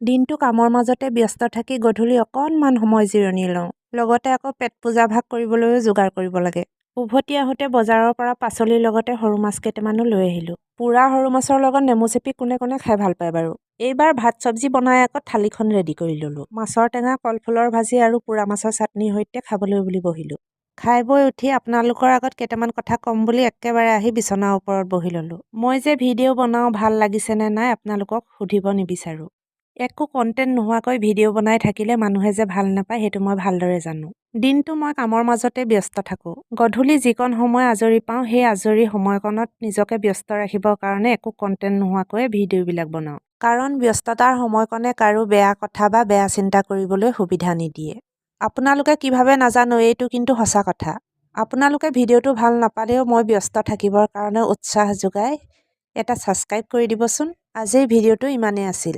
দিনটো কামৰ মাজতে ব্যস্ত থাকি গধূলি অকণমান সময় জিৰণি লওঁ। লগতে আকৌ পেট পূজা ভাগ কৰিবলৈও যোগাৰ কৰিব লাগে। উভতি আহোঁতে বজাৰৰ পৰা পাচলিৰ লগতে সৰু মাছ কেইটামানো লৈ আহিলোঁ। পোৰা সৰু মাছৰ লগত নেমু চেপি কোনে কোনে খাই ভাল পায় বাৰু। এইবাৰ ভাত চব্জি বনাই আকৌ থালিখন ৰেডি কৰি ল'লোঁ। মাছৰ টেঙা, কলফুলৰ ভাজি আৰু পোৰা মাছৰ চাটনিৰ সৈতে খাবলৈ বুলি বহিলোঁ। খাই বৈ উঠি আপোনালোকৰ আগত কেইটামান কথা ক'ম বুলি একেবাৰে আহি বিচনাৰ ওপৰত বহি ল'লোঁ। মই যে ভিডিঅ' বনাওঁ ভাল লাগিছেনে নাই আপোনালোকক সুধিব নিবিচাৰোঁ। একো কণ্টেণ্ট নোহোৱাকৈ ভিডিঅ' বনাই থাকিলে মানুহে যে ভাল নাপায় সেইটো মই ভালদৰে জানো। দিনটো মই কামৰ মাজতে ব্যস্ত থাকোঁ। গধূলি যিকণ সময় আজৰি পাওঁ সেই আজৰি সময়কণত নিজকে ব্যস্ত ৰাখিবৰ কাৰণে একো কণ্টেণ্ট নোহোৱাকৈ ভিডিঅ'বিলাক বনাওঁ। কাৰণ ব্যস্ততাৰ সময়কণে কাৰো বেয়া কথা বা বেয়া চিন্তা কৰিবলৈ সুবিধা নিদিয়ে। আপোনালোকে কি ভাবে নাজানো, এইটো কিন্তু সঁচা কথা। আপোনালোকে ভিডিঅ'টো ভাল নাপালেও মই ব্যস্ত থাকিবৰ কাৰণে উৎসাহ যোগাই এটা ছাবস্ক্ৰাইব কৰি দিবচোন। আজিৰ ভিডিঅ'টো ইমানেই আছিল।